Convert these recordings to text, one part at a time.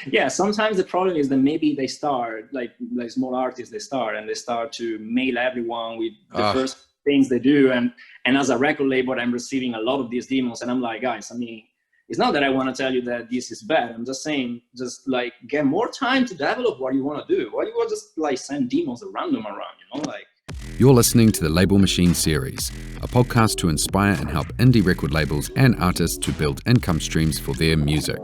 Yeah, sometimes the problem is that maybe they start, like small artists, they start to mail everyone with the first things they do. And as a record label, I'm receiving a lot of these demos. And I'm like, guys, I mean, it's not that I want to tell you that this is bad. I'm just saying, just like get more time to develop what you want to do. Why do you want to just like send demos at random around, you know, like. You're listening to the Label Machine series, a podcast to inspire and help indie record labels and artists to build income streams for their music.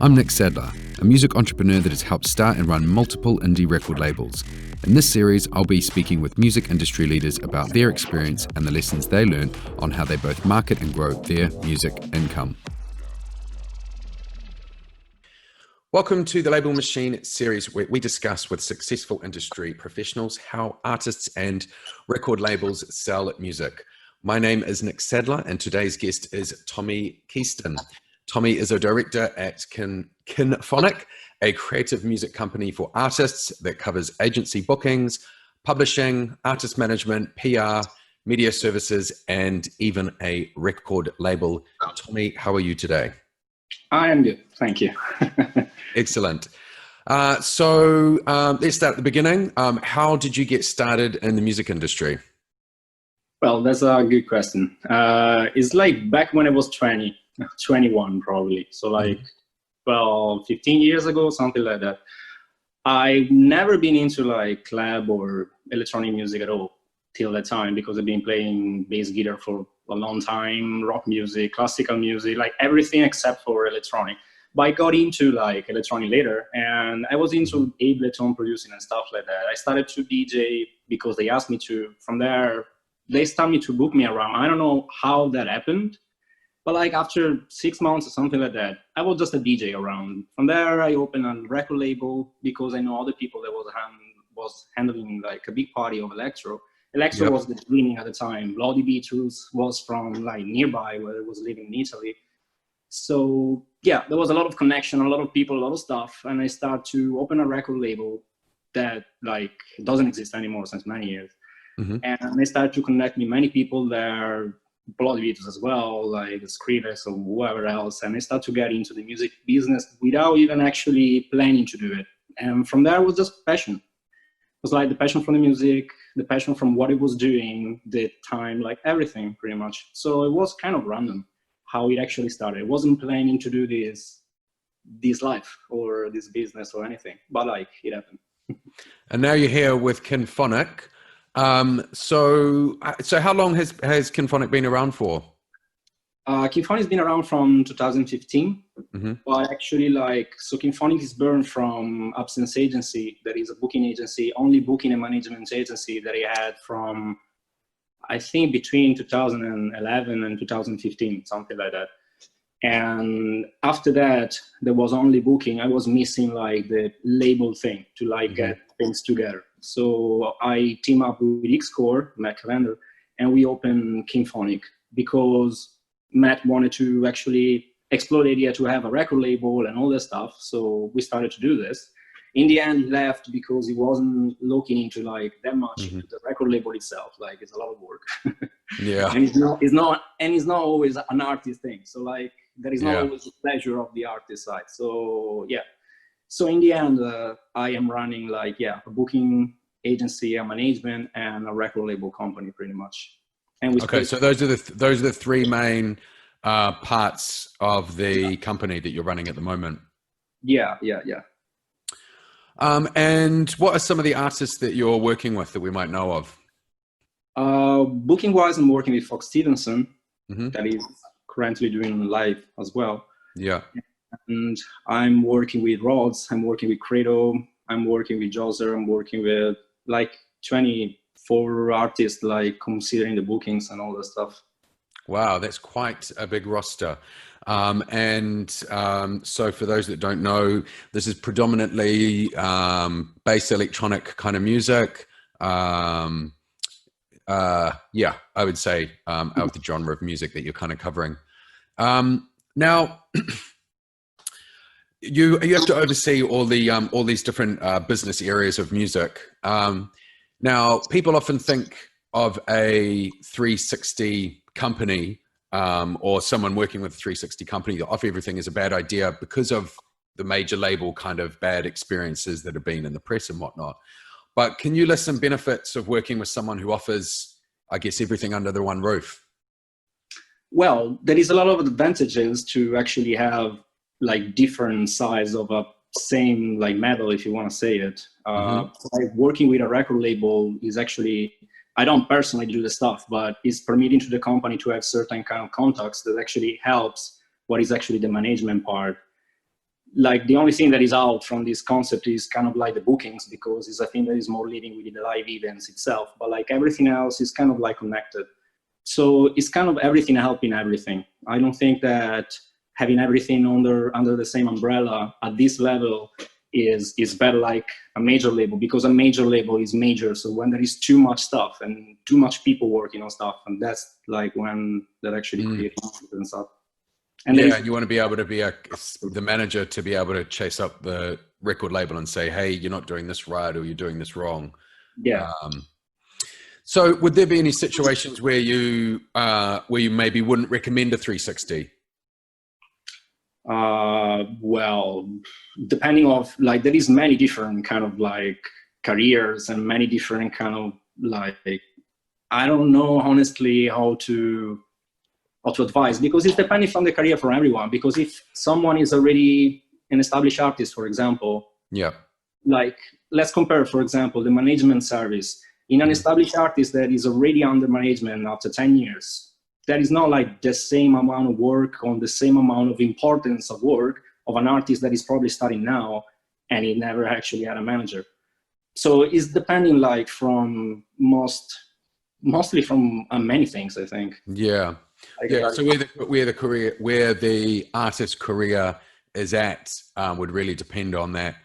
I'm Nick Sadler, a music entrepreneur that has helped start and run multiple indie record labels. In this series, I'll be speaking with music industry leaders about their experience and the lessons they learn on how they both market and grow their music income. Welcome to the Label Machine series, where we discuss with successful industry professionals how artists and record labels sell music. My name is Nick Sadler, and today's guest is Tommie Keeston. Tommie is a director at Kinphonic, a creative music company for artists that covers agency bookings, publishing, artist management, PR, media services, and even a record label. Tommie, how are you today? I am good, thank you. Excellent. So let's start at the beginning. How did you get started in the music industry? Well, that's a good question. It's like back when I was 21 probably. So like, 15 years ago, something like that. I've never been into like club or electronic music at all till that time, because I've been playing bass guitar for a long time, rock music, classical music, like everything except for electronic. But I got into like electronic later, and I was into Ableton producing and stuff like that. I started to DJ because they asked me to. From there, they started to book me around. I don't know how that happened, but like after 6 months or something like that, I was just a DJ around. From there, I opened a record label because I know other people that was handling like a big party of electro. Electro was the dreaming at the time. Bloody Beatles was from like nearby where I was living in Italy. So yeah, there was a lot of connection, a lot of people, a lot of stuff. And I started to open a record label that like doesn't exist anymore since many years. And I started to connect with many people there, Bloody Beatles as well, like the Skrillex or whoever else. And I started to get into the music business without even actually planning to do it. And from there, it was just passion. It was like the passion from the music, the passion from what it was doing, the time, like everything pretty much. So it was kind of random how it actually started. I wasn't planning to do this life or this business or anything, but like it happened. And now you're here with Kinphonic. So how long has Kinphonic been around for? Kinphonic has been around from 2015, but actually so Kinphonic is born from Absence Agency, that is a booking agency, only booking and management agency that I had from, I think, between 2011 and 2015, something like that. And after that, there was only booking. I was missing like the label thing to like get things together. So I team up with Xcore, Matt Cavender, and we opened Kinphonic because Matt wanted to actually explore the idea to have a record label and all that stuff. So we started to do this. In the end, he left because he wasn't looking into like that much into the record label itself. Like it's a lot of work. Yeah. And it's not always an artist thing. So like there is not always the pleasure of the artist side. So yeah. So in the end, I am running like a booking agency, a management, and a record label company pretty much. And we so those are the three main parts of the company that you're running at the moment. Yeah. And what are some of the artists that you're working with that we might know of? Booking wise, I'm working with Fox Stevenson, that is currently doing live as well. Yeah. And I'm working with Rods, I'm working with Credo, I'm working with Joser, I'm working with like 24 artists, like considering the bookings and all that stuff. Wow, that's quite a big roster. So for those that don't know, this is predominantly bass electronic kind of music. I would say of the genre of music that you're kind of covering. Now, you have to oversee all these different business areas of music. Now, people often think of a 360 company or someone working with a 360 company that offer everything is a bad idea because of the major label kind of bad experiences that have been in the press and whatnot. But can you list some benefits of working with someone who offers, I guess, everything under the one roof? Well, there is a lot of advantages to actually have like different sides of a same like medal, if you want to say it. Like working with a record label is actually, I don't personally do the stuff, but it's permitting to the company to have certain kind of contacts that actually helps what is actually the management part. Like the only thing that is out from this concept is kind of like the bookings, because it's a thing that is more living within the live events itself, but like everything else is kind of like connected. So it's kind of everything helping everything. I don't think that having everything under the same umbrella at this level is better like a major label, because a major label is major. So when there is too much stuff and too much people working on stuff, and that's like when that actually creates conflict and stuff. And yeah, you want to be able to be the manager to be able to chase up the record label and say, hey, you're not doing this right, or you're doing this wrong. Yeah. So would there be any situations where you maybe wouldn't recommend a 360? Well, depending of like, there is many different kind of like careers and many different kind of like, I don't know honestly how to advise, because it's depending on the career for everyone. Because if someone is already an established artist, for example, yeah, like let's compare, for example, the management service in an established artist that is already under management after 10 years. That is not like the same amount of work on the same amount of importance of work of an artist that is probably starting now and he never actually had a manager. So it's depending like from mostly from many things, I think. Yeah. Like, yeah. So where the artist's career is at would really depend on that.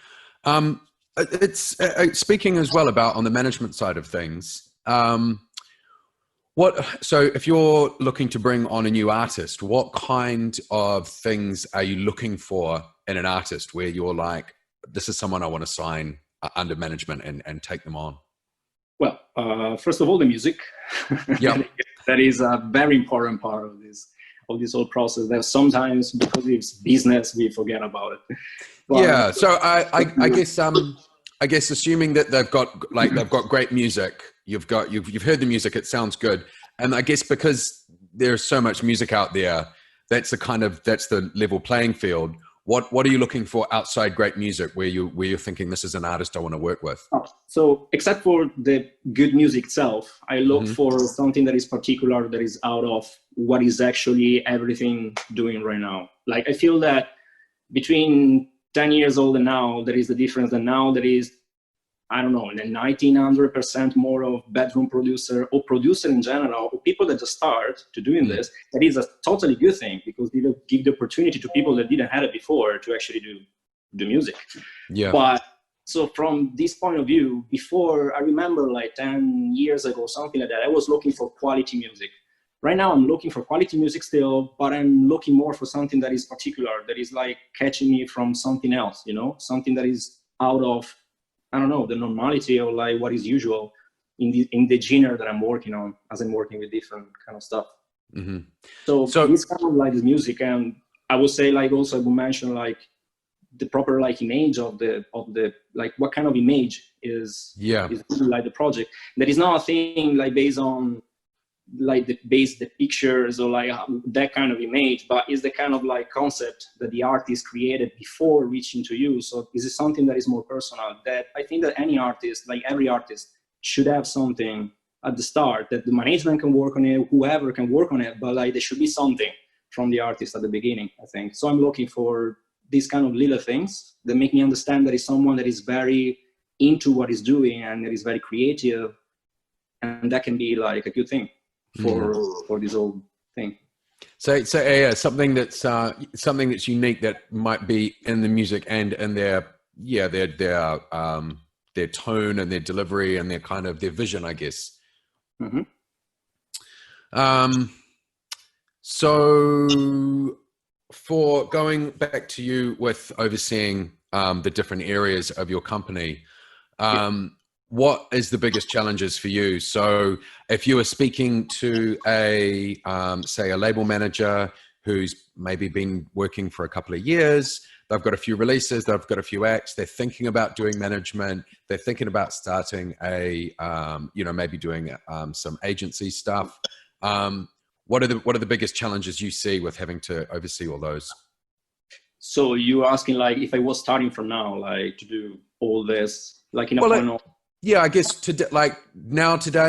It's speaking as well about on the management side of things. So if you're looking to bring on a new artist, what kind of things are you looking for in an artist where you're like, this is someone I want to sign under management and take them on? Well, first of all, the music. Yeah. That is a very important part of this whole process. That sometimes because it's business, we forget about it. But, yeah. So I guess assuming that they've got great music, you've heard the music, it sounds good, and I guess because there's so much music out there, that's the level playing field. What are you looking for outside great music where you're thinking this is an artist I want to work with? So except for the good music itself, I look for something that is particular, that is out of what is actually everything doing right now. Like I feel that between 10 years old and now, there is the difference that now there is, I don't know, 1900% more of bedroom producer or producer in general, or people that just start to doing this. That is a totally good thing, because they give the opportunity to people that didn't have it before to actually do music. Yeah. But so from this point of view, before, I remember like 10 years ago, something like that, I was looking for quality music. Right now I'm looking for quality music still, but I'm looking more for something that is particular, that is like catching me from something else, you know, something that is out of, I don't know, the normality or like what is usual in the genre that I'm working on, as I'm working with different kind of stuff. So this kind of like this music, and I would say like also I would mention like the proper like image of the like what kind of image is like the project. That is not a thing like based on like the pictures or like that kind of image, but is the kind of like concept that the artist created before reaching to you. So this is something that is more personal, that I think that any artist, like every artist, should have something at the start, that the management can work on it, whoever can work on it, but like there should be something from the artist at the beginning, I think. So I'm looking for these kind of little things that make me understand that is someone that is very into what he's doing and that is very creative, and that can be like a good thing for this whole thing. So yeah, something that's unique that might be in the music and in their tone and their delivery and their kind of their vision, I guess. So for going back to you with overseeing the different areas of your company, what is the biggest challenges for you? So if you were speaking to say a label manager who's maybe been working for a couple of years, they've got a few releases, they've got a few acts, they're thinking about doing management, they're thinking about starting a, maybe doing some agency stuff. What are the biggest challenges you see with having to oversee all those? So you're asking like if I was starting from now, like to do all this, like in a point of... Yeah, I guess today,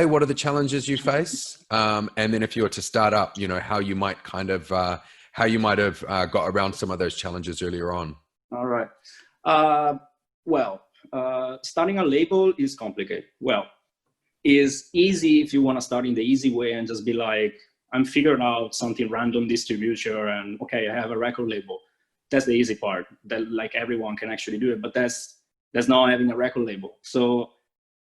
what are the challenges you face? And then if you were to start up, how you might have got around some of those challenges earlier on. All right. Starting a label is complicated. Well, is easy if you want to start in the easy way and just be like, I'm figuring out something random distribution and okay, I have a record label. That's the easy part that like everyone can actually do it, but that's not having a record label. So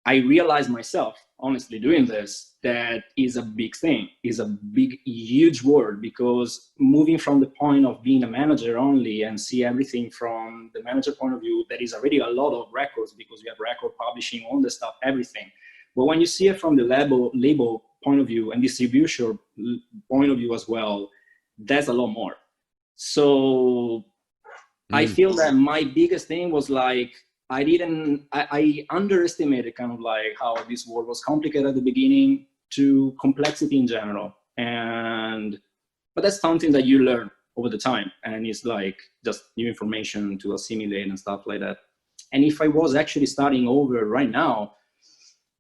I realized myself, honestly, doing this, that is a big thing, is a big, huge word, because moving from the point of being a manager only and see everything from the manager point of view, there is already a lot of records because we have record publishing, all the stuff, everything. But when you see it from the label point of view and distribution point of view as well, that's a lot more. So I feel that my biggest thing was like, I underestimated kind of like how this world was complicated at the beginning to complexity in general. But that's something that you learn over the time. And it's like just new information to assimilate and stuff like that. And if I was actually starting over right now,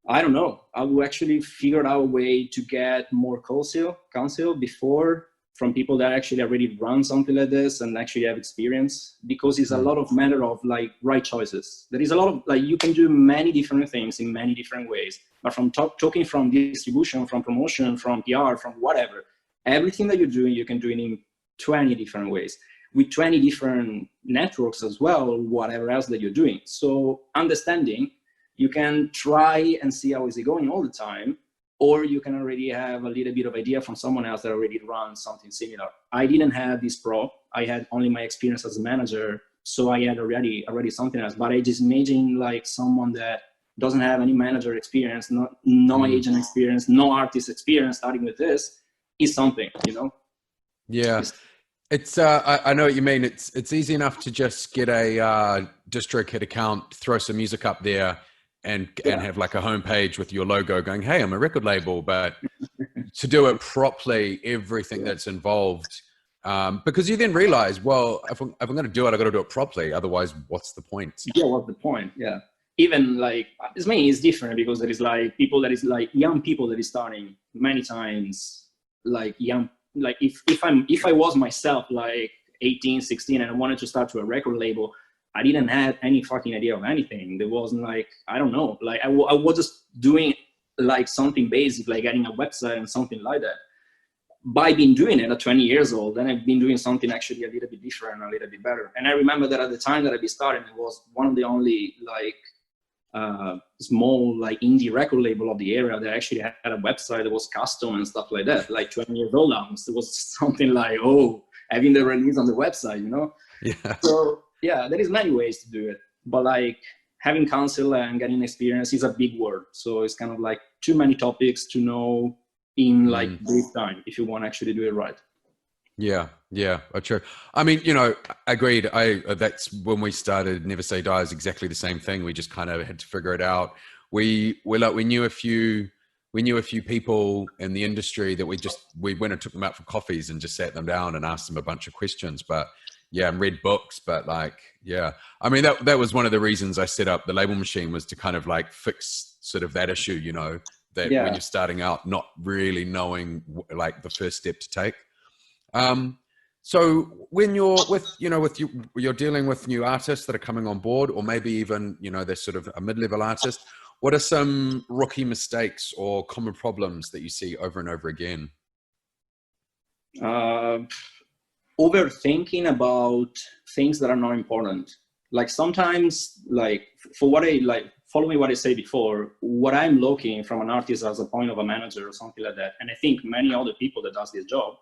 I don't know, I would actually figure out a way to get more counsel before from people that actually already run something like this and actually have experience, because it's a lot of matter of like right choices. There is a lot of like, you can do many different things in many different ways, but from talking from distribution, from promotion, from PR, from whatever, everything that you're doing, you can do it in 20 different ways with 20 different networks as well, whatever else that you're doing. So understanding, you can try and see how is it going all the time, or you can already have a little bit of idea from someone else that already runs something similar. I didn't have this pro. I had only my experience as a manager, so I had already something else. But I just imagine like someone that doesn't have any manager experience, no agent experience, no artist experience, starting with this is something, Yeah, it's I know what you mean. It's easy enough to just get a DistroKid account, throw some music up there, and have like a homepage with your logo going, hey, I'm a record label. But to do it properly, everything that's involved, because you then realize, well, if I'm going to do it, I got to do it properly. Otherwise, what's the point? Yeah, what's the point? Yeah. Even like, it's different because there is like people that is like young people that is starting many times, like young, like if I was myself like 18, 16 and I wanted to start to a record label, I didn't have any fucking idea of anything. There wasn't like, I don't know, like I was just doing like something basic, like getting a website and something like that. By being doing it at 20 years old, then I've been doing something actually a little bit different, a little bit better. And I remember that at the time that I started, it was one of the only like small like indie record label of the area that actually had a website that was custom and stuff like that, like 20 years old now. So it was something like, oh, having the release on the website, Yeah. So yeah, there is many ways to do it, but like having counsel and getting experience is a big word. So it's kind of like too many topics to know in like brief time if you want to actually do it right. Yeah, true. I mean, agreed. That's when we started Never Say Die is exactly the same thing. We just kind of had to figure it out. We knew a few people in the industry that we went and took them out for coffees and just sat them down and asked them a bunch of questions. But yeah, and read books. But like, yeah, I mean, that was one of the reasons I set up the Label Machine, was to kind of like fix sort of that issue, that when you're starting out, not really knowing like the first step to take. So when you're you're dealing with new artists that are coming on board, or maybe even, they're sort of a mid-level artist, what are some rookie mistakes or common problems that you see over and over again? Overthinking about things that are not important. Like sometimes, like for what I like, following what I said before, what I'm looking from an artist as a point of a manager or something like that, and I think many other people that does this job,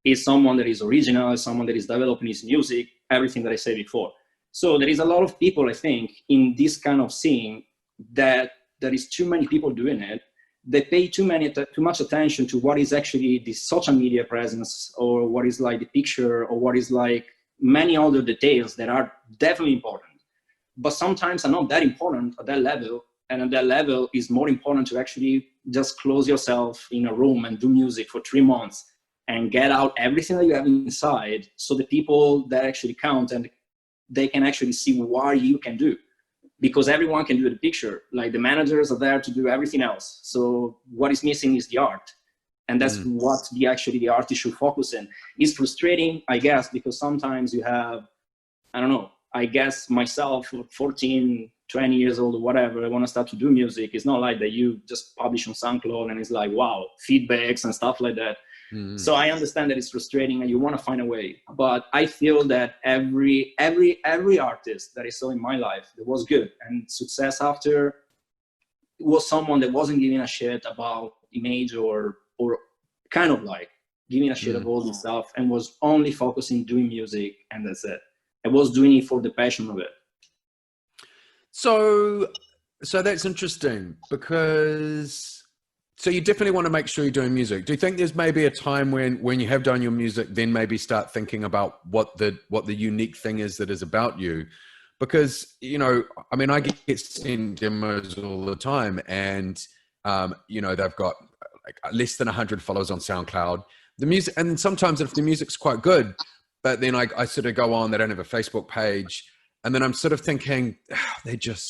is someone that is original, someone that is developing his music, everything that I said before. So there is a lot of people, I think, in this kind of scene that there is too many people doing it. They pay too much attention to what is actually the social media presence, or what is like the picture, or what is like many other details that are definitely important, but sometimes are not that important at that level. And at that level is more important to actually just close yourself in a room and do music for 3 months and get out everything that you have inside, so the people that actually count and they can actually see what you can do. Because everyone can do the picture, like the managers are there to do everything else. So what is missing is the art. And that's what the artist should focus in. It's frustrating, I guess, because sometimes you have, I don't know, I guess myself, 14, 20 years old or whatever, I want to start to do music. It's not like that you just publish on SoundCloud and it's like, wow, feedbacks and stuff like that. So I understand that it's frustrating and you want to find a way. But I feel that every artist that I saw in my life that was good and success after was someone that wasn't giving a shit about image or kind of like giving a shit about all this stuff, and was only focusing doing music, and that's it. I was doing it for the passion of it. So that's interesting, because so you definitely want to make sure you're doing music. Do you think there's maybe a time when you have done your music, then maybe start thinking about what the unique thing is that is about you? Because, you know, I mean, I get sent demos all the time, and you know, they've got like less than 100 followers on SoundCloud. The music, and sometimes if the music's quite good, but then I sort of go on, they don't have a Facebook page, and then I'm sort of thinking, they're just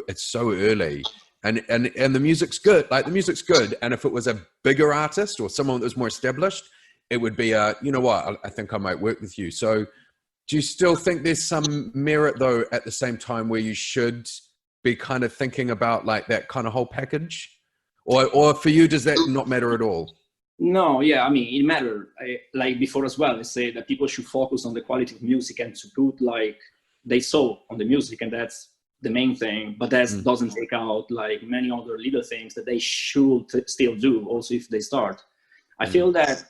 it's so early. And the music's good, like the music's good. And if it was a bigger artist or someone that was more established, it would be you know what, I think I might work with you. So do you still think there's some merit though, at the same time, where you should be kind of thinking about like that kind of whole package? Or for you, does that not matter at all? No, yeah, I mean, it matters. Like before as well, I say that people should focus on the quality of music and to put like they saw on the music, and that's the main thing. But that doesn't take out like many other little things that they should still do also if they start. I feel that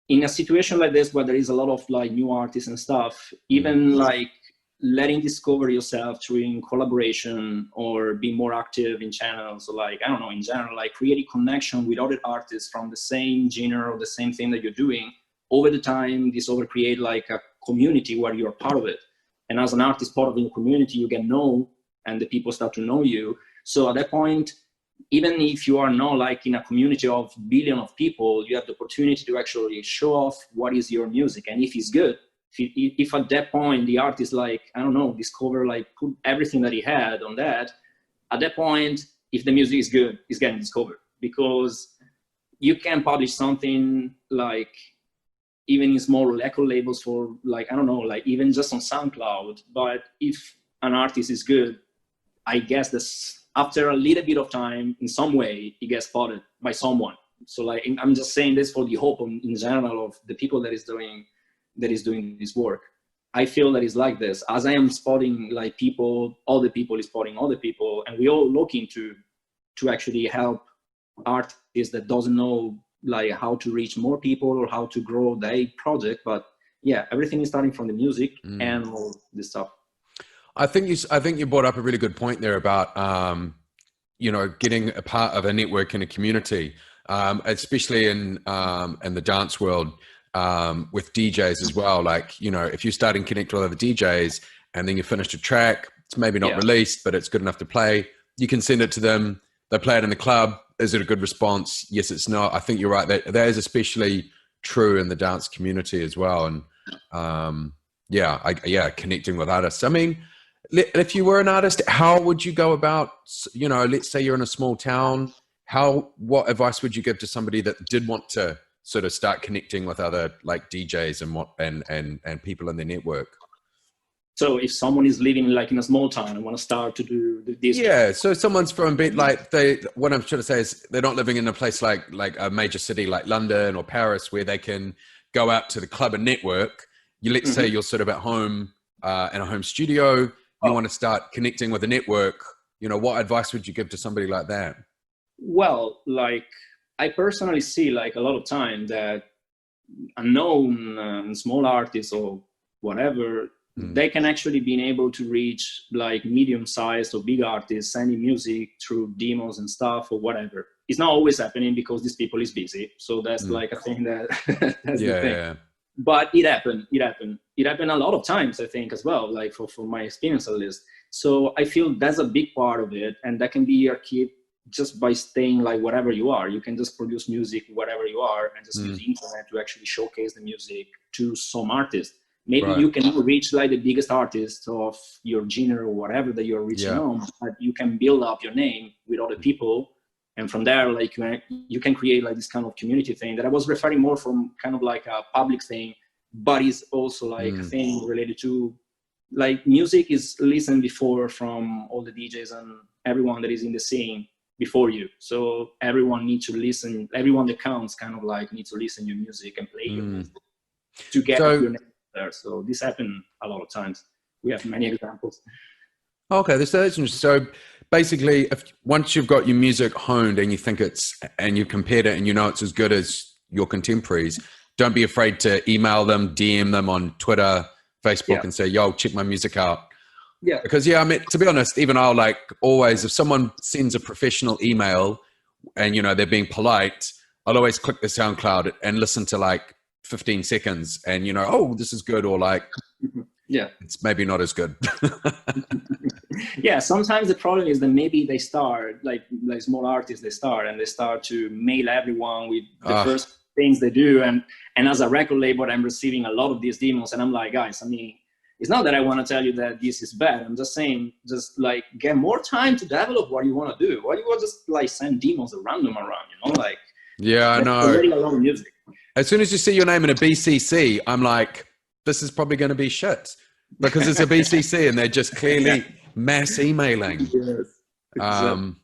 in a situation like this where there is a lot of like new artists and stuff, even like letting discover yourself through collaboration or being more active in channels, or like, I don't know, in general, like creating connection with other artists from the same genre or the same thing that you're doing, over the time, this over create like a community where you're part of it. And as an artist, part of the community, you get known and the people start to know you. So at that point, even if you are not like in a community of billions of people, you have the opportunity to actually show off what is your music. And if it's good, if at that point the artist, like, I don't know, discover, like put everything that he had on that, at that point, if the music is good, it's getting discovered. Because you can publish something like even in small record labels for like, I don't know, like even just on SoundCloud. But if an artist is good, I guess this, after a little bit of time, in some way, it gets spotted by someone. So like, I'm just saying this for the hope in general of the people that is doing this work. I feel that it's like this. As I am spotting like people, other people is spotting other people, and we all looking to actually help artists that doesn't know like how to reach more people or how to grow their project. But yeah, everything is starting from the music and all this stuff. I think you brought up a really good point there about you know, getting a part of a network and a community, especially in the dance world, with DJs as well. Like, you know, if you start and connect with other DJs and then you finished a track, it's maybe not released, but it's good enough to play. You can send it to them. They play it in the club. Is it a good response? Yes, it's not. I think you're right. That is especially true in the dance community as well. And connecting with artists. I mean, if you were an artist, how would you go about, you know, let's say you're in a small town, what advice would you give to somebody that did want to sort of start connecting with other like DJs and people in their network? So if someone is living like in a small town and want to start to do this. Yeah. So someone's from a bit like what I'm trying to say is they're not living in a place like a major city like London or Paris where they can go out to the club and network. Let's say you're sort of at home in a home studio. You want to start connecting with a network. You know, what advice would you give to somebody like that? Well, like I personally see like a lot of time that unknown small artists or whatever, they can actually be able to reach like medium-sized or big artists sending music through demos and stuff or whatever. It's not always happening because these people is busy. So that's like a thing that that's the thing. but it happened a lot of times, I think, as well, like for my experience at least. So I feel that's a big part of it, and that can be your key just by staying like whatever you are. You can just produce music whatever you are and just use the internet to actually showcase the music to some artists. Maybe you can reach like the biggest artists of your genre or whatever that you're reaching on, but you can build up your name with other people. And from there, like you can create like this kind of community thing that I was referring more from kind of like a public thing, but it's also like a thing related to like music is listened before from all the DJs and everyone that is in the scene before you. So everyone needs to listen, everyone that counts kind of like needs to listen to your music and play your music to get your name there. So this happened a lot of times. We have many examples. Okay, that's interesting. So basically, once you've got your music honed and you think and you've compared it and you know it's as good as your contemporaries, don't be afraid to email them, DM them on Twitter, Facebook, and say, yo, check my music out. Yeah. Because I mean, to be honest, even I'll like always, if someone sends a professional email and, you know, they're being polite, I'll always click the SoundCloud and listen to like 15 seconds and, you know, oh, this is good. Or like, it's maybe not as good. Yeah. Sometimes the problem is that maybe they start like small artists, they start to mail everyone with the first things they do. And as a record label, I'm receiving a lot of these demos and I'm like, guys, I mean, it's not that I want to tell you that this is bad. I'm just saying, just like get more time to develop what you want to do. Why do you want to just like send demos random around, you know? Like, yeah, I know. Already a lot of music. As soon as you see your name in a BCC, I'm like, this is probably going to be shit because it's a BCC and they're just clearly mass emailing. Yes, exactly.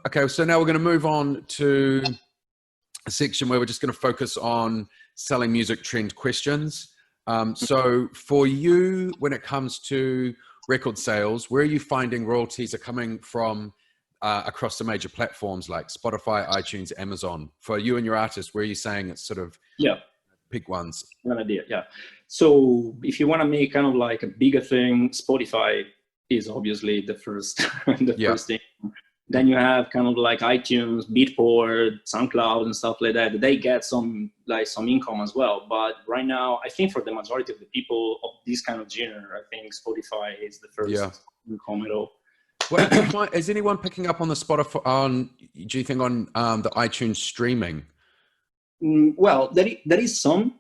Okay, so now we're going to move on to a section where we're just going to focus on selling music trend questions. So for you, when it comes to record sales, where are you finding royalties are coming from across the major platforms like Spotify, iTunes, Amazon? For you and your artists, where are you saying it's sort of pick ones? One idea, yeah. So if you want to make kind of like a bigger thing, Spotify is obviously the first, first thing. Then you have kind of like iTunes, Beatport, SoundCloud, and stuff like that. They get some income as well. But right now, I think for the majority of the people of this kind of genre, I think Spotify is the first income at all. Well, is anyone picking up on the Spotify? Do you think on the iTunes streaming? Well, there is some,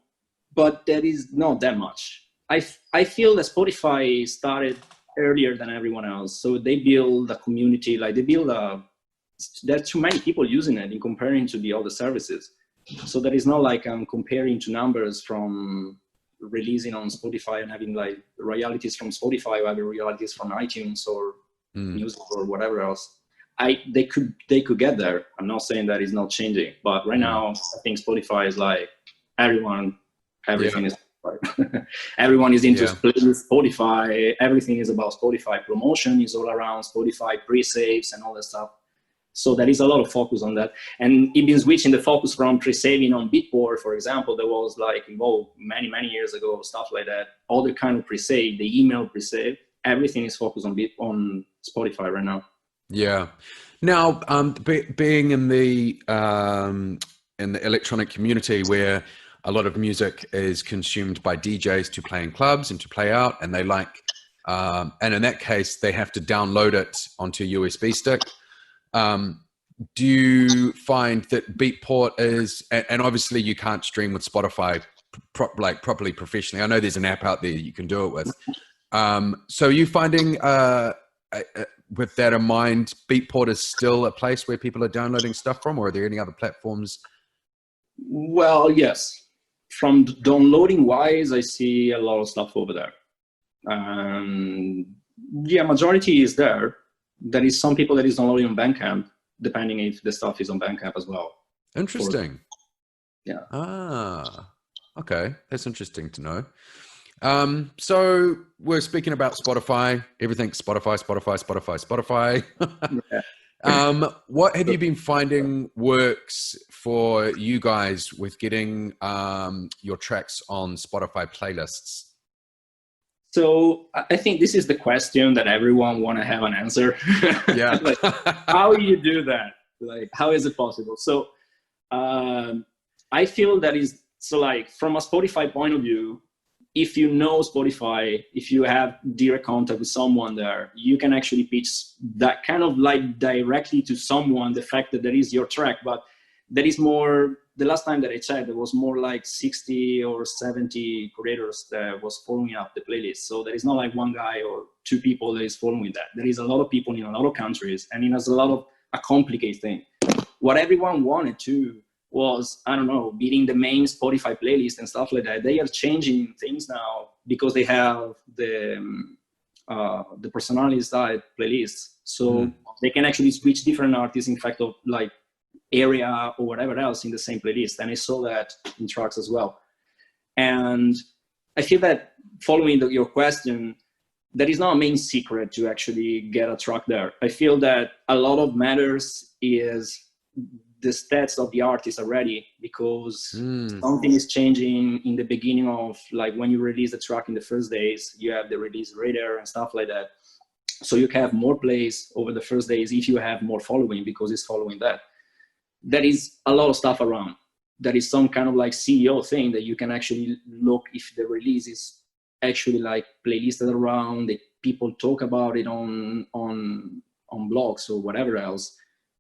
but there is not that much. I feel that Spotify started earlier than everyone else, so they build a community. Like there are too many people using it in comparing to the other services. So that is not like I'm comparing to numbers from releasing on Spotify and having like royalties from Spotify or having royalties from iTunes or music or whatever else. They could get there. I'm not saying that it's not changing, but right now I think Spotify is like everything is everyone is into Spotify. Everything is about Spotify. Promotion is all around Spotify, pre-saves and all that stuff. So there is a lot of focus on that. And it been switching the focus from pre-saving on Beatport, for example, that was like involved many years ago, stuff like that. All the kind of pre-save, the email pre-save, everything is focused on Spotify right now. Yeah. Now, being in the electronic community where a lot of music is consumed by DJs to play in clubs and to play out, and they like, and in that case, they have to download it onto a USB stick. Do you find that Beatport is, and obviously you can't stream with Spotify properly professionally. I know there's an app out there you can do it with. So are you finding, with that in mind, Beatport is still a place where people are downloading stuff from, or are there any other platforms? Well, yes. From downloading wise, I see a lot of stuff over there. Majority is there. There is some people that is downloading on Bandcamp, depending if the stuff is on Bandcamp as well. Interesting. Okay. That's interesting to know. So we're speaking about Spotify, everything Spotify. What have you been finding works for you guys with getting your tracks on Spotify playlists? So I think this is the question that everyone want to have an answer. Yeah. Like, how do you do that? Like, how is it possible? So I feel that is, so like from a Spotify point of view, if you know Spotify, if you have direct contact with someone there, you can actually pitch that kind of like directly to someone, the fact that there is your track. But there is more, the last time that I checked, there was more like 60 or 70 curators that was following up the playlist. So there is not like one guy or two people that is following that. There is a lot of people in a lot of countries, and it has a lot of a complicated thing. What everyone wanted to was, I don't know, beating the main Spotify playlist and stuff like that. They are changing things now because they have the personality style playlists. So they can actually switch different artists, in fact, of like area or whatever else in the same playlist. And I saw that in tracks as well. And I feel that following your question, that is not a main secret to actually get a track there. I feel that a lot of matters is the stats of the artist already, because something is changing in the beginning of, like, when you release the track in the first days, you have the release radar and stuff like that. So you can have more plays over the first days if you have more following, because it's following that. There is a lot of stuff around. There is some kind of like CEO thing that you can actually look if the release is actually like playlisted around, that people talk about it on blogs or whatever else.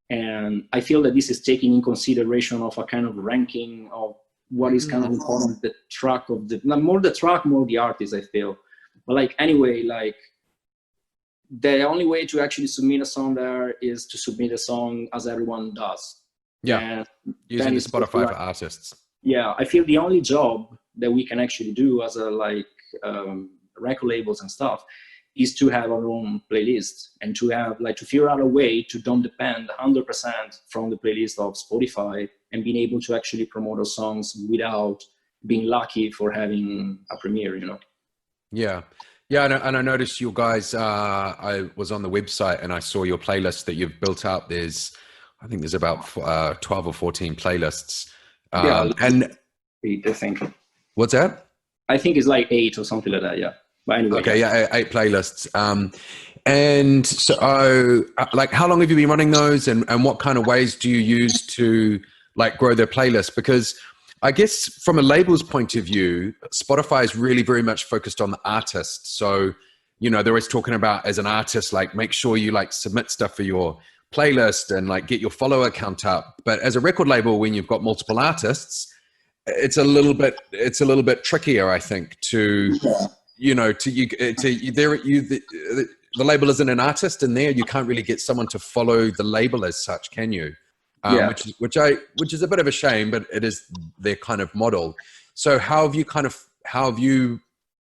And I feel that this is taking in consideration of a kind of ranking of what is kind of important, the track of the, more the track, more the artist, I feel. But like, anyway, like the only way to actually submit a song there is to submit a song as everyone does. Yeah, and using the Spotify for artists. Yeah, I feel the only job that we can actually do as a like record labels and stuff is to have our own playlist, and to have like to figure out a way to don't depend 100% from the playlist of Spotify, and being able to actually promote our songs without being lucky for having a premiere, you know? Yeah. Yeah, and I noticed you guys, I was on the website and I saw your playlist that you've built up. I think there's about 12 or 14 playlists. Yeah, and 8, I think. What's that? I think it's like 8 or something like that, yeah. But anyway. Okay, yeah, 8 playlists. And so, like, how long have you been running those, and what kind of ways do you use to like grow their playlist? Because I guess from a label's point of view, Spotify is really very much focused on the artist. So, you know, they're always talking about, as an artist, like, make sure you like submit stuff for your playlist and like get your follower count up. But as a record label, when you've got multiple artists, it's a little bit trickier, I think, to, you know, the label isn't an artist, and there you can't really get someone to follow the label as such, can you? Which is a bit of a shame, but it is their kind of model. So how have you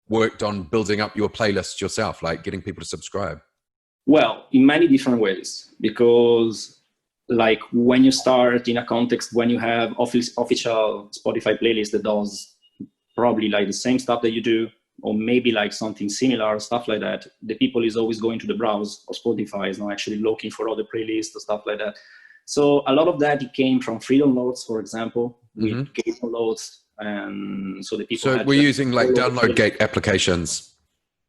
worked on building up your playlist yourself, like getting people to subscribe? Well, in many different ways, because like when you start in a context, when you have official Spotify playlist that does probably like the same stuff that you do, or maybe like something similar, stuff like that, the people is always going to the browse of Spotify, is not actually looking for other playlists or stuff like that. So a lot of that, it came from free downloads, for example, with gate downloads. And so the people. So we're using like download gate applications.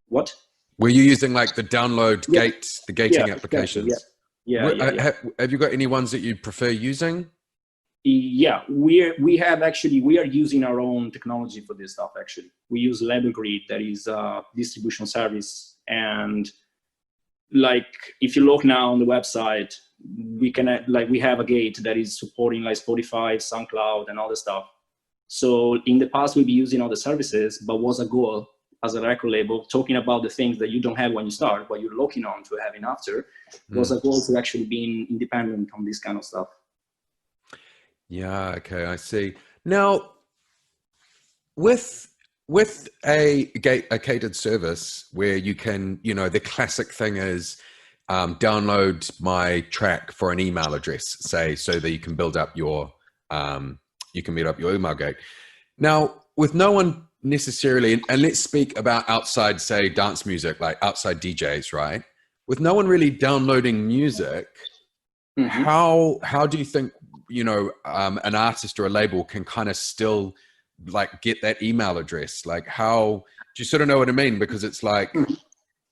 What? Were you using like the download gate, the gating applications? Exactly, yeah. Have you got any ones that you prefer using? Yeah, we are using our own technology for this stuff. Actually, we use LabelGrid, that is a distribution service. And like, if you look now on the website, we can we have a gate that is supporting like Spotify, SoundCloud, and all the stuff. So in the past, we'd be using all the services, but was a goal as a record label, talking about the things that you don't have when you start, but you're looking on to having after, was a goal to actually being independent on this kind of stuff. Yeah, okay, I see. Now, with a gated service where you can, you know, the classic thing is download my track for an email address, say, so that you can build up your email gate. Now, with no one necessarily, and let's speak about outside, say, dance music, like outside DJs, right? With no one really downloading music, how do you think, you know, an artist or a label can kind of still like get that email address? Like, how do you sort of know what I mean? Because it's like,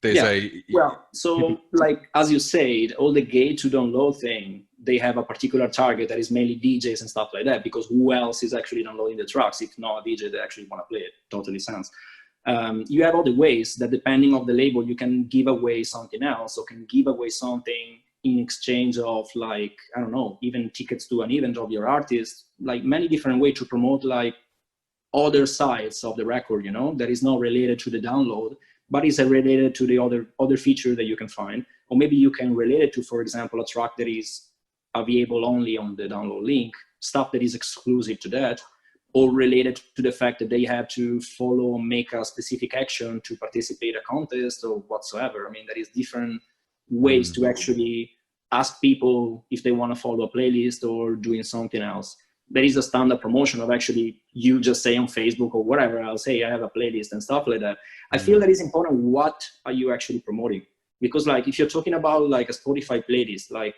there's well, so like, as you said, all the gate to download thing, they have a particular target that is mainly DJs and stuff like that, because who else is actually downloading the tracks if not a DJ that actually want to play it? Totally sense. You have other ways that, depending on the label, you can give away something else, or can give away something in exchange of, like, I don't know, even tickets to an event of your artist, like many different ways to promote like other sides of the record, you know, that is not related to the download, but is related to the other feature that you can find. Or maybe you can relate it to, for example, a track that is available only on the download link, stuff that is exclusive to that, or related to the fact that they have to follow or make a specific action to participate in a contest or whatsoever. I mean, there is different ways to actually ask people if they want to follow a playlist or doing something else. There is a standard promotion of actually you just say on Facebook or whatever else, hey, I have a playlist and stuff like that. I feel that it's important, what are you actually promoting? Because like, if you're talking about like a Spotify playlist, like,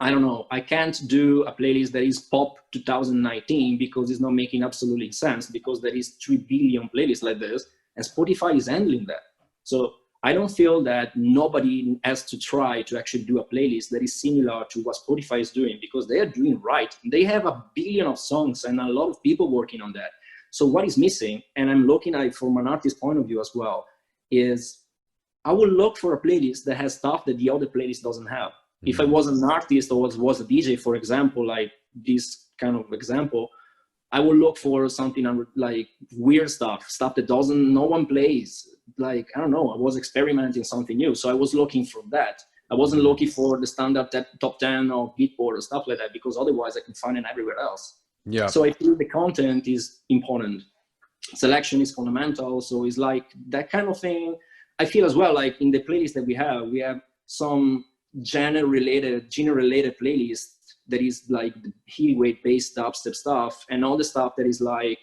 I don't know, I can't do a playlist that is pop 2019 because it's not making absolutely sense, because there is 3 billion playlists like this, and Spotify is handling that. So I don't feel that nobody has to try to actually do a playlist that is similar to what Spotify is doing, because they are doing right. They have 1 billion of songs and a lot of people working on that. So what is missing, and I'm looking at it from an artist point of view as well, is I will look for a playlist that has stuff that the other playlist doesn't have. If I was an artist or was a DJ, for example, like this kind of example, I would look for something like weird stuff that no one plays. Like, I don't know, I was experimenting something new. So I was looking for that. I wasn't looking for the standard top 10 or Beatport or stuff like that, because otherwise I can find it everywhere else. Yeah. So I feel the content is important. Selection is fundamental. So it's like that kind of thing. I feel as well, like in the playlist that we have some genre-related playlist that is like the heavyweight-based dubstep stuff, and all the stuff that is like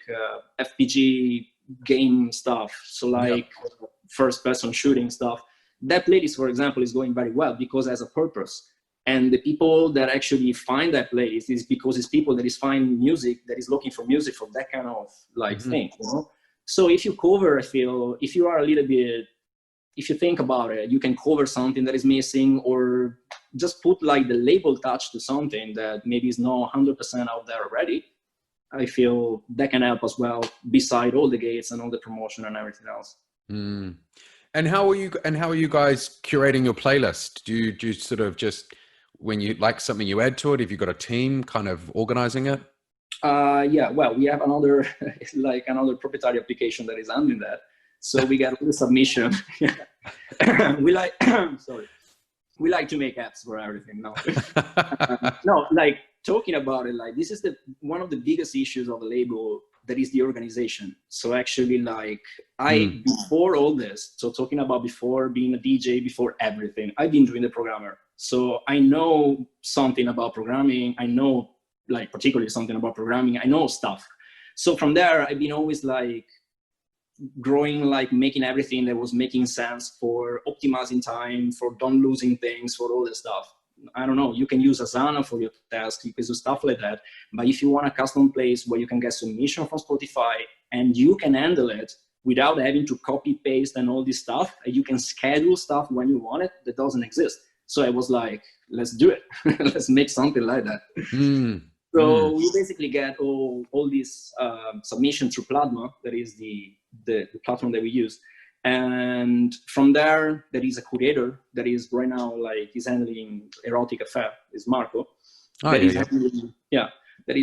FPG game stuff, so like first-person shooting stuff. That playlist, for example, is going very well because it has a purpose. And the people that actually find that playlist is because it's people that is finding music, that is looking for music for that kind of like thing, you know? So if you cover, I feel, if you are a little bit, if you think about it, you can cover something that is missing, or just put like the label touch to something that maybe is not 100% out there already. I feel that can help as well, beside all the gates and all the promotion and everything else. And how are you guys curating your playlist? Do you sort of just, when you like something, you add to it? Have you got a team kind of organizing it? Yeah, well, we have another proprietary application that is handling that. So we get all the submission. We like to make apps for everything now. No, like talking about it, like this is one of the biggest issues of the label, that is the organization. So actually, like before all this, so talking about before being a DJ, before everything, I've been doing the programmer. So I know something about programming. I know like particularly something about programming. I know stuff. So from there, I've been always like growing, like making everything that was making sense for optimizing time, for don't losing things, for all this stuff. I don't know, you can use Asana for your tasks, you can do stuff like that. But if you want a custom place where you can get submission from Spotify and you can handle it without having to copy paste and all this stuff, and you can schedule stuff when you want it, that doesn't exist. So I was like, let's do it. Let's make something like that. So we basically get all these submissions through Plasma, that is the platform that we use. And from there, there is a curator that is right now, like, he's handling Erotic Affair, is Marco. That is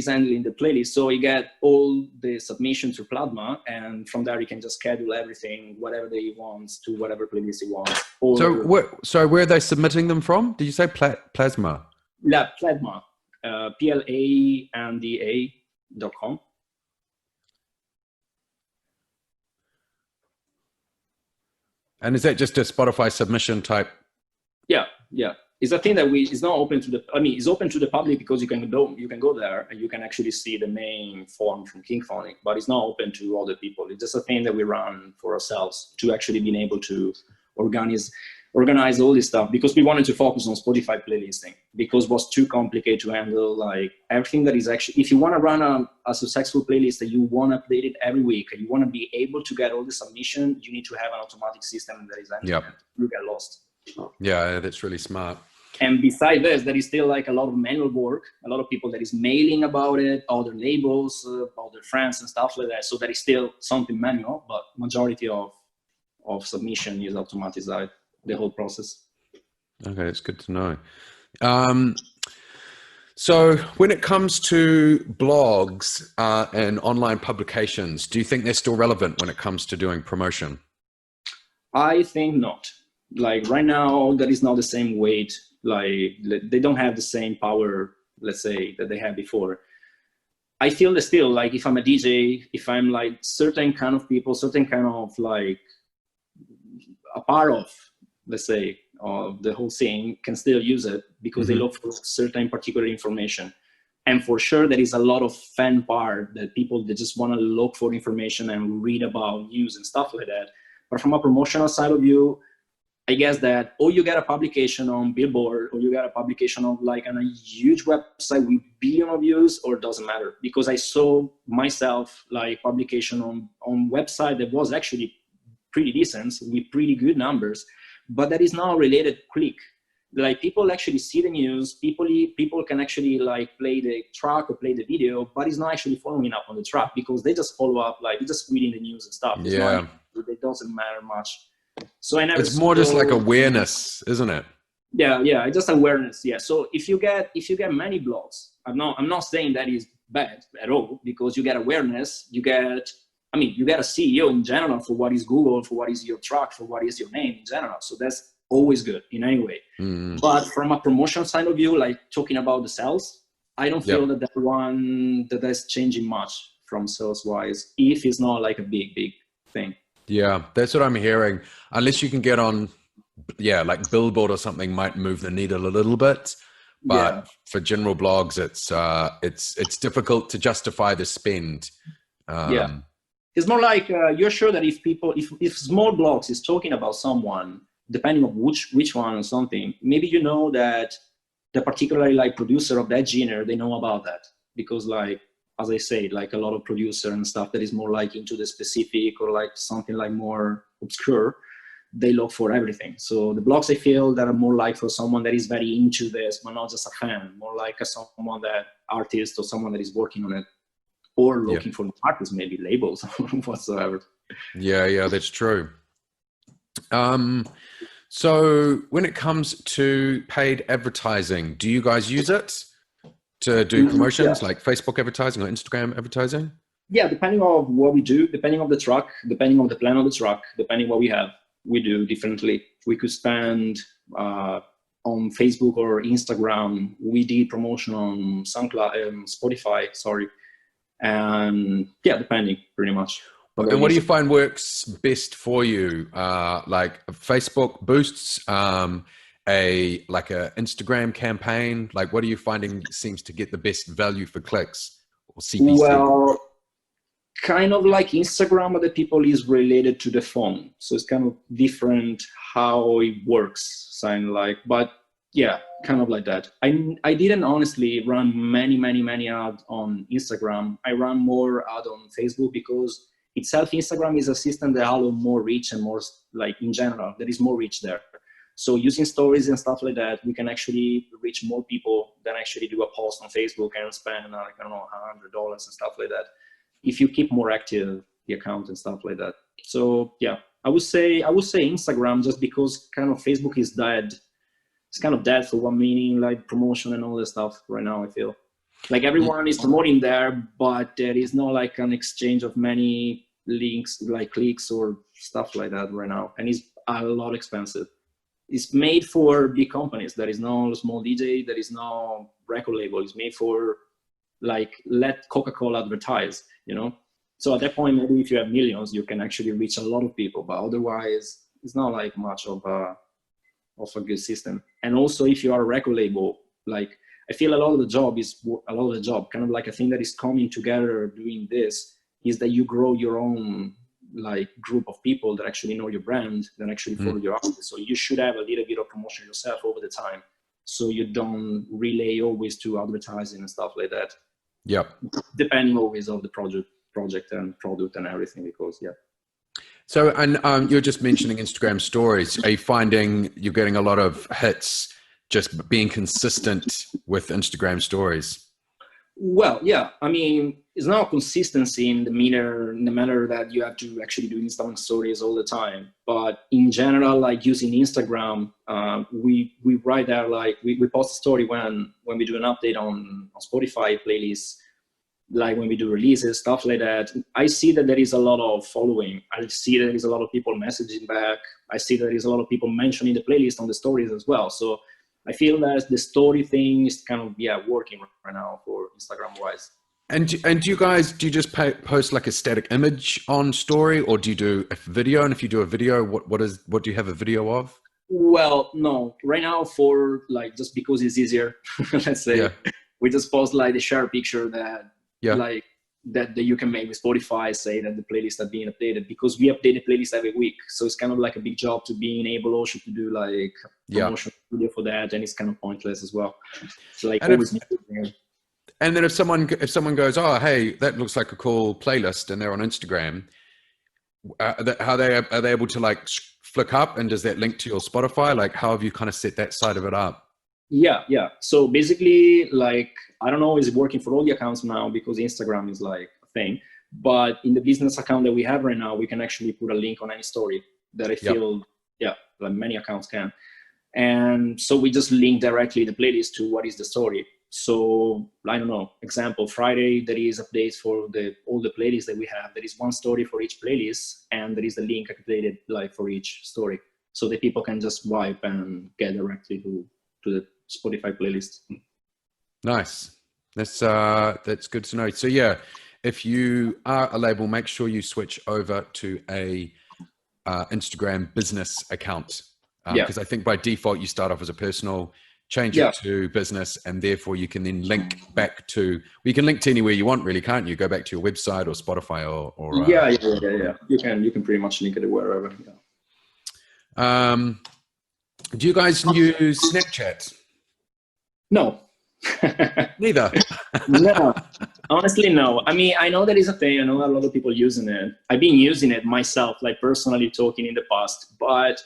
handling the playlist. So you get all the submissions through Plasma, and from there you can just schedule everything, whatever that he wants, to whatever playlist he wants. So where are they submitting them from? Did you say Plasma? Yeah, Plasma, PLANDA.com. And is that just a Spotify submission type? Yeah. It's a thing that is not open to the, it's open to the public because you can go there and you can actually see the main form from Kinphonic, but it's not open to other people. It's just a thing that we run for ourselves to actually being able to organize all this stuff, because we wanted to focus on Spotify playlisting, because it was too complicated to handle, like everything that is actually, if you want to run a successful playlist that you want to update it every week, and you want to be able to get all the submission, you need to have an automatic system that is end-to-end. You get lost. Yeah, that's really smart. And besides this, there is still like a lot of manual work, a lot of people that is mailing about it, other labels, other friends and stuff like that. So there is still something manual, but majority of submission is automatized, the whole process. Okay, it's good to know. So when it comes to blogs and online publications, do you think they're still relevant when it comes to doing promotion? I think not. Like right now, there is not the same weight. Like they don't have the same power, let's say, that they had before. I feel that still, like if I'm a DJ, if I'm like certain kind of people, certain kind of like a part of, let's say, of the whole scene can still use it, because they look for certain particular information. And for sure, there is a lot of fan part that people that just want to look for information and read about news and stuff like that. But from a promotional side of view, I guess that, or you get a publication on Billboard, or you get a publication of like a huge website with billions of views, or it doesn't matter. Because I saw myself like publication on website that was actually pretty decent with pretty good numbers, but that is not related to click. Like people actually see the news, people can actually like play the track or play the video, but it's not actually following up on the track, because they just follow up, like just reading the news and stuff. It doesn't matter much. So it's more just like awareness, isn't it? Yeah, just awareness. Yeah. So if you get many blogs, I'm not saying that is bad at all, because you get awareness, you get a CEO in general for what is Google, for what is your track, for what is your name in general. So that's always good in any way. But from a promotion side of view, like talking about the sales, I don't feel that's changing much from sales wise, if it's not like a big thing. Yeah, that's what I'm hearing. Unless you can get on, like Billboard or something might move the needle a little bit. But for general blogs, it's difficult to justify the spend. It's more like you're sure that if small blogs is talking about someone, depending on which one or something, maybe you know that the particularly like producer of that genre, they know about that, because like, as I say, like a lot of producer and stuff that is more like into the specific or like something like more obscure, they look for everything. So the blogs, I feel that are more like for someone that is very into this, but not just a fan, more like someone that artist or someone that is working on it, or looking for artists, maybe labels whatsoever. Yeah, that's true. So when it comes to paid advertising, do you guys use it to do promotions like Facebook advertising or Instagram advertising? Yeah, depending on what we do, depending on the track, depending on the plan of the track, depending what we have, we do differently. We could spend on Facebook or Instagram. We did promotion on SoundCloud, Spotify, sorry. And depending pretty much. And what do you find works best for you? Like Facebook boosts, a Instagram campaign? Like what are you finding seems to get the best value for clicks or CPC? Well, kind of like Instagram, but the people is related to the phone. So it's kind of different how it works, sound like, but yeah, kind of like that. I didn't honestly run many ads on Instagram. I ran more ad on Facebook, because itself Instagram is a system that allows more reach and more, like in general, there is more reach there. So using stories and stuff like that, we can actually reach more people than actually do a post on Facebook and spend like, I don't know, $100 and stuff like that, if you keep more active the account and stuff like that. So yeah, I would say Instagram, just because kind of Facebook is dead. It's kind of dead for one meaning, like promotion and all this stuff right now, I feel. Like everyone is promoting there, but there is no like an exchange of many links, like clicks or stuff like that right now. And it's a lot expensive. It's made for big companies. There is no small DJ, there is no record label. It's made for like, let Coca-Cola advertise, you know? So at that point, maybe if you have millions, you can actually reach a lot of people, but otherwise it's not like much of a good system. And also if you are a record label, like I feel a lot of the job, kind of like a thing that is coming together doing this, is that you grow your own like group of people that actually know your brand, that actually follow your artist. So you should have a little bit of promotion yourself over the time, so you don't relay always to advertising and stuff like that. Yep. Depending always on the project and product and everything, because So, and you're just mentioning Instagram stories. Are you finding you're getting a lot of hits just being consistent with Instagram stories? Well, yeah. I mean, it's not consistency in the manner that you have to actually do Instagram stories all the time. But in general, like using Instagram, we write there, like we post a story when we do an update on Spotify playlists, like when we do releases, stuff like that. I see that there is a lot of following. I see that there is a lot of people messaging back. I see that there is a lot of people mentioning the playlist on the stories as well. So I feel that the story thing is kind of, working right now for Instagram wise. And do you just post like a static image on story, or do you do a video? And if you do a video, what do you have a video of? Well, no, right now for like, just because it's easier, let's say, we just post like the share picture that like that you can make with Spotify, say that the playlist are being updated, because we update the playlist every week. So it's kind of like a big job to being able also to do like promotion video for that, and it's kind of pointless as well. So like always. And then if someone goes, oh, hey, that looks like a cool playlist, and they're on Instagram, are they able to like flick up, and does that link to your Spotify? Like, how have you kind of set that side of it up? Yeah. So basically, like, I don't know, is it working for all the accounts now, because Instagram is like a thing, but in the business account that we have right now, we can actually put a link on any story that I feel, like many accounts can. And so we just link directly the playlist to what is the story. So I don't know, example, Friday, there is updates for all the playlists that we have. There is one story for each playlist, and there is the link updated like for each story, so that people can just swipe and get directly to the Spotify playlist. Nice. That's good to know. So yeah, if you are a label, make sure you switch over to a Instagram business account, because I think by default you start off as a personal, change it to business, and therefore you can then link back to, you can link to anywhere you want, really, can't you? Go back to your website or Spotify or yeah. You can pretty much link it wherever. Do you guys use Snapchat? No. Neither. No, honestly, no. I mean, I know there is a thing. I know a lot of people using it. I've been using it myself, like personally talking in the past, but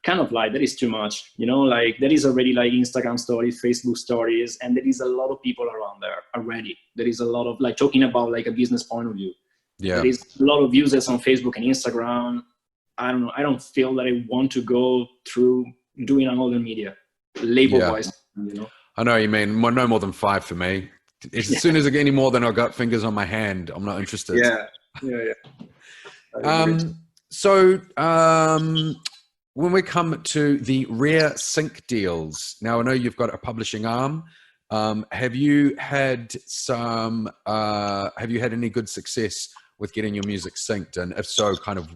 kind of like that is too much, like there is already like Instagram stories, Facebook stories, and there is a lot of people around there already. There is a lot of like talking about like a business point of view. There is a lot of users on Facebook and Instagram. I don't know. I don't feel that I want to go through doing another media label wise, I know what you mean. No more than 5 for me. As soon as I get any more than I've got fingers on my hand, I'm not interested. So when we come to the rare sync deals, now I know you've got a publishing arm. Have you had any good success with getting your music synced? And if so, kind of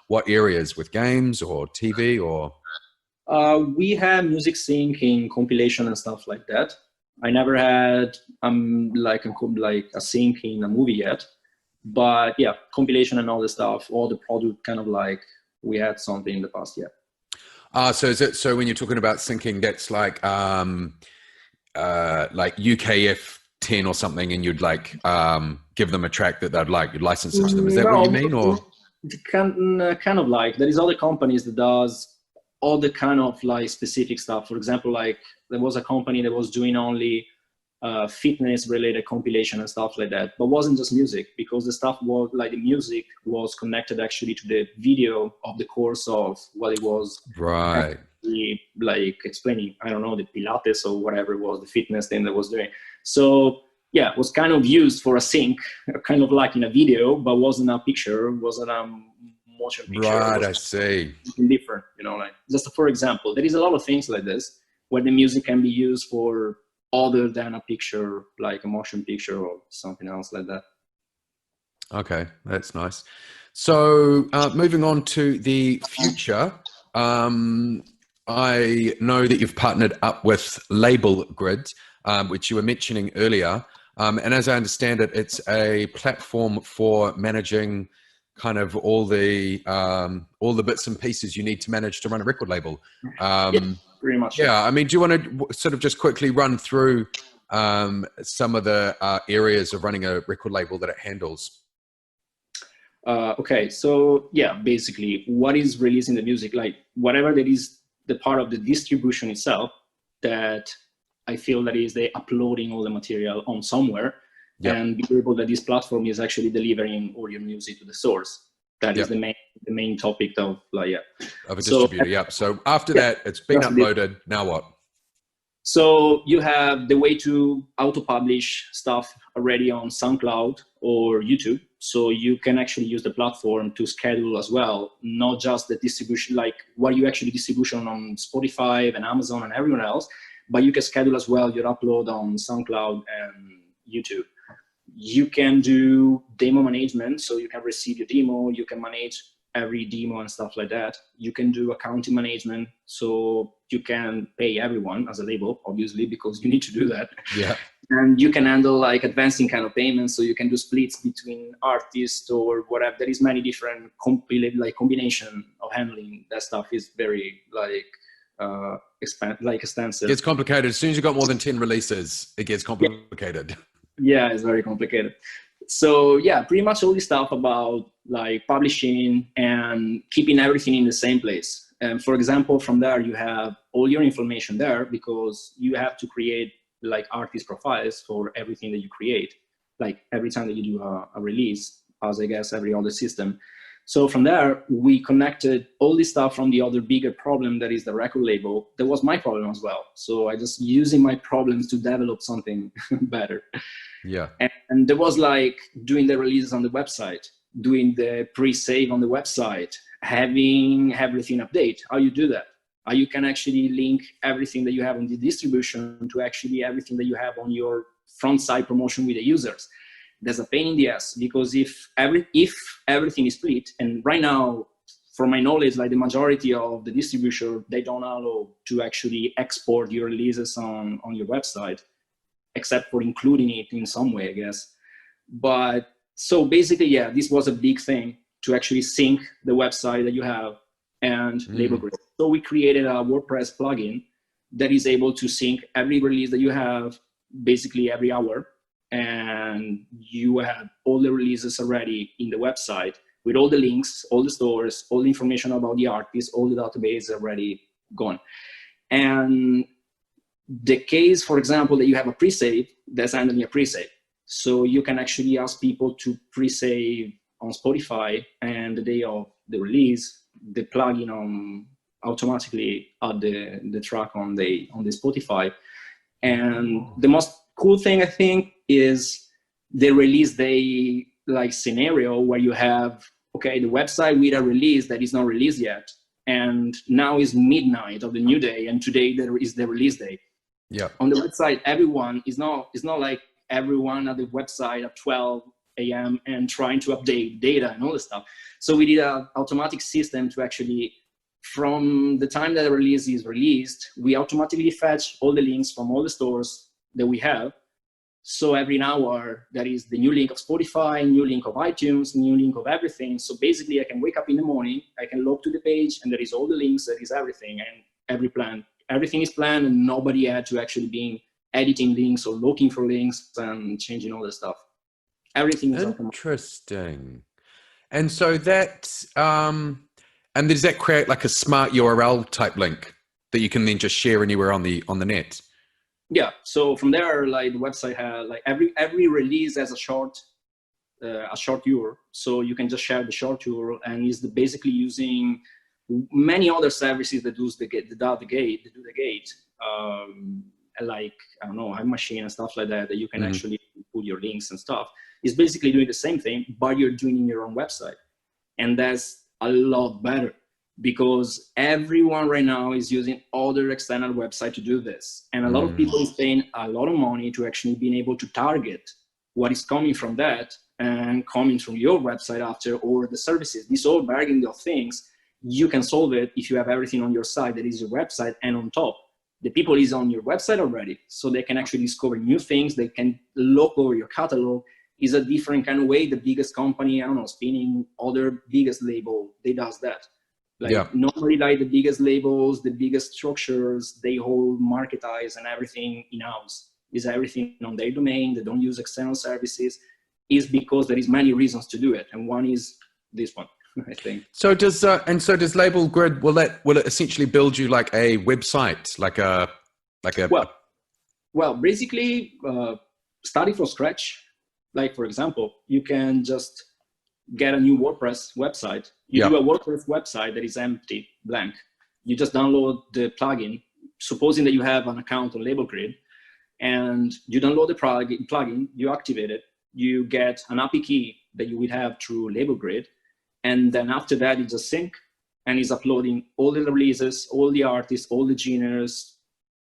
what areas, with games or TV or? We have music sync in compilation and stuff like that. I never had like a sync in a movie yet, but yeah, compilation and all the stuff, all the product kind of like we had something in the past, So when you're talking about syncing, that's like UKF 10 or something, and you'd like give them a track that they'd like, you'd license it to them. Is that what you mean? Or kind of like there is other companies that does all the kind of like specific stuff. For example, like there was a company that was doing only fitness related compilation and stuff like that, but wasn't just music, because the stuff was like the music was connected actually to the video of the course of what it was like explaining, I don't know, the Pilates or whatever it was, the fitness thing that was doing. So yeah, it was kind of used for a sync, kind of like in a video, but wasn't a picture, wasn't a motion picture. Right, I see. Different, like just for example, there is a lot of things like this where the music can be used for other than a picture, like a motion picture or something else like that. Okay, that's nice. So moving on to the future, I know that you've partnered up with LabelGrid, which you were mentioning earlier. And as I understand it, it's a platform for managing kind of all the bits and pieces you need to manage to run a record label. Yeah, pretty much. Yeah, I mean, do you want to sort of just quickly run through some of the areas of running a record label that it handles? Okay, so yeah, basically what is releasing the music, like whatever that is the part of the distribution itself that I feel that is they uploading all the material on somewhere, and be able that this platform is actually delivering all your music to the source. That is the main topic of of a distributor. So after that, it's been uploaded. Now what? So you have the way to auto-publish stuff already on SoundCloud or YouTube. So you can actually use the platform to schedule as well, not just the distribution, like what you actually distribution on Spotify and Amazon and everyone else, but you can schedule as well your upload on SoundCloud and YouTube. You can do demo management, so you can receive your demo, you can manage every demo and stuff like that. You can do accounting management, so you can pay everyone as a label, obviously, because you need to do that. Yeah. And you can handle like advancing kind of payments, so you can do splits between artists or whatever. There is many different combination of handling that stuff is very extensive. It's complicated. As soon as you've got more than 10 releases, it gets complicated. Yeah, it's very complicated. So yeah, pretty much all this stuff about like publishing and keeping everything in the same place. And for example, from there, you have all your information there because you have to create like artist profiles for everything that you create, like every time that you do a release, as I guess every other system. So from there, we connected all this stuff from the other bigger problem that is the record label. That was my problem as well. So I just using my problems to develop something better. Yeah. And there was like doing the releases on the website, doing the pre-save on the website, having everything update. How you do that? How you can actually link everything that you have on the distribution to actually everything that you have on your front side promotion with the users. There's a pain in the ass because if everything is split, and right now, from my knowledge, like the majority of the distribution, they don't allow to actually export your releases on your website, except for including it in some way, I guess. But so basically, yeah, this was a big thing to actually sync the website that you have and LabelGrid. So we created a WordPress plugin that is able to sync every release that you have basically every hour. And you have all the releases already in the website with all the links, all the stores, all the information about the artists, all the database already gone. And the case, for example, that you have a pre-save, that's handling a pre-save. So you can actually ask people to pre-save on Spotify, and the day of the release, the plugin automatically add the track on the Spotify. And the most cool thing, I think, is the release day like scenario where you have, okay, the website with a release that is not released yet, and now is midnight of the new day, and today there is the release day. Yeah. On the website, everyone is not like everyone at the website at 12 a.m. and trying to update data and all this stuff. So we did an automatic system to actually, from the time that the release is released, we automatically fetch all the links from all the stores that we have. So every hour, there is the new link of Spotify, new link of iTunes, new link of everything. So basically, I can wake up in the morning, I can log to the page, and there is all the links, there is everything, and everything is planned, and nobody had to actually be editing links or looking for links and changing all the stuff. Everything is interesting. And so that, and does that create like a smart URL type link that you can then just share anywhere on the net? Yeah. So from there, like the website has like every release has a short URL. So you can just share the short URL, and is basically using many other services that do the gate. Like, I don't know, iMachine and stuff like that you can actually put your links and stuff. It's basically doing the same thing, but you're doing it in your own website. And that's a lot better because everyone right now is using other external websites to do this. And a lot of people is paying a lot of money to actually being able to target what is coming from that and coming from your website after, or the services. These all bargaining of things, you can solve it if you have everything on your site that is your website, and on top, the people is on your website already, so they can actually discover new things. They can look over your catalog is a different kind of way. The biggest company, I don't know, spinning other biggest label, they does that. Like normally, like the biggest labels, the biggest structures, they hold marketize and everything in-house. Is everything on their domain. They don't use external services. Is because there is many reasons to do it, and one is this one, I think. So does LabelGrid, will it essentially build you like a website, well, basically, starting from scratch. Like for example, you can just get a new WordPress website. You do a WordPress website that is empty, blank. You just download the plugin, supposing that you have an account on LabelGrid, and you download the plugin, you activate it, you get an API key that you will have through LabelGrid, and then after that, you just sync, and it's uploading all the releases, all the artists, all the genres,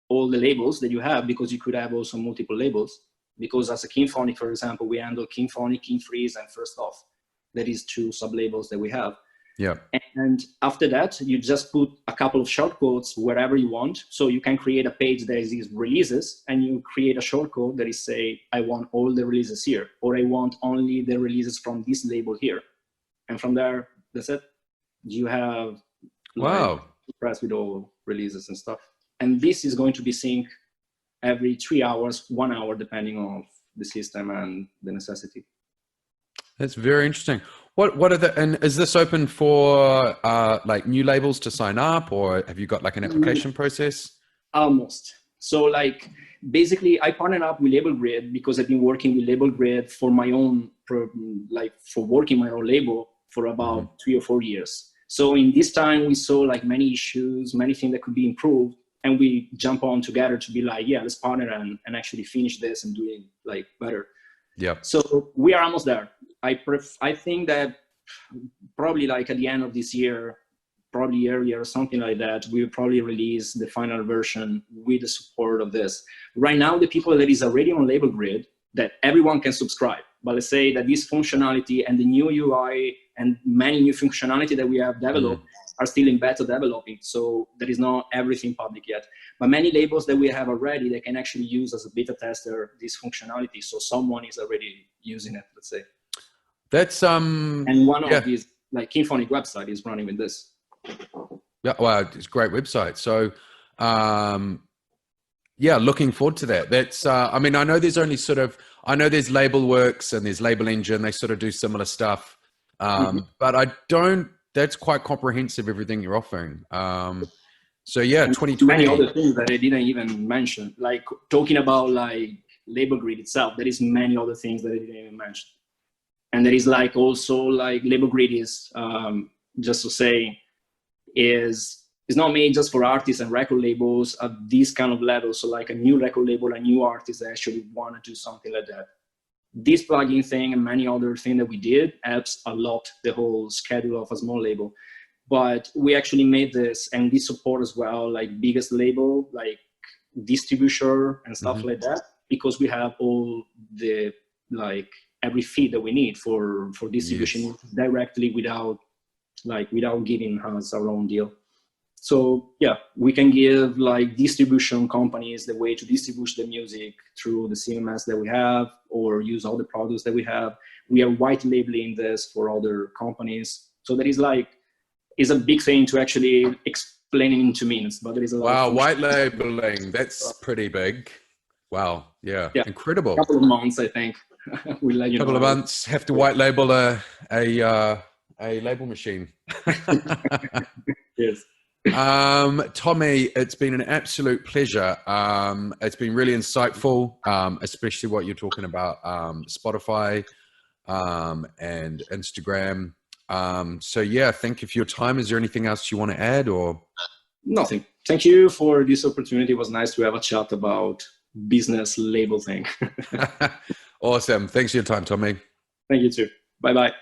all the labels that you have, because you could have also multiple labels. Because as a Kinphonic, for example, we handle Kinphonic, Kinfreeze, and First Off. That is 2 sub-labels that we have. Yeah. And after that, you just put a couple of shortcodes wherever you want. So you can create a page that is these releases, and you create a shortcode that is say, I want all the releases here, or I want only the releases from this label here. And from there, that's it. You have press with all releases and stuff. And this is going to be synced every 3 hours, 1 hour, depending on the system and the necessity. That's very interesting. What are and is this open for like new labels to sign up, or have you got like an application process? Almost. So like basically I partnered up with LabelGrid because I've been working with LabelGrid for my own, for working my own label for about 3 or 4 years. So in this time we saw like many issues, many things that could be improved, and we jump on together to be like, yeah, let's partner and actually finish this and do it like better. Yeah. So we are almost there. I think that probably like at the end of this year, probably earlier or something like that, we'll probably release the final version with the support of this. Right now, the people that is already on LabelGrid, that everyone can subscribe. But let's say that this functionality and the new UI and many new functionality that we have developed are still in beta developing. So there is not everything public yet. But many labels that we have already, they can actually use as a beta tester this functionality. So someone is already using it, let's say. That's and one of these like Kinphonic website is running with this. Yeah, well, it's a great website. So yeah, looking forward to that. That's I mean, I know there's only there's LabelWorks and there's Label Engine. They sort of do similar stuff. But that's quite comprehensive, everything you're offering. So yeah, and 2020. Many other things that I didn't even mention, like talking about like LabelGrid itself, there is many other things that I didn't even mention. And there is like also like LabelGrid is, just to say, is not made just for artists and record labels at this kind of level. So like a new record label, a new artist that actually want to do something like that. This plugin thing and many other things that we did helps a lot the whole schedule of a small label. But we actually made this, and we support as well like biggest label, like distributor and stuff like that, because we have all the like every feed that we need for distribution directly without giving us our own deal. So yeah, we can give like distribution companies the way to distribute the music through the CMS that we have, or use all the products that we have. We are white labeling this for other companies. So there is like, it's a big thing to actually explain it into minutes, but there is a lot of white labeling, that's pretty big. Wow, yeah. Incredible. A couple of months, I think. We'll let you know. Couple of months, have to white label a label machine. Yes. Tommie, it's been an absolute pleasure. It's been really insightful, especially what you're talking about, Spotify and Instagram. So yeah, thank you for your time. Is there anything else you want to add, or? Nothing. Thank you for this opportunity. It was nice to have a chat about business label thing. Awesome. Thanks for your time, Tommie. Thank you too. Bye-bye.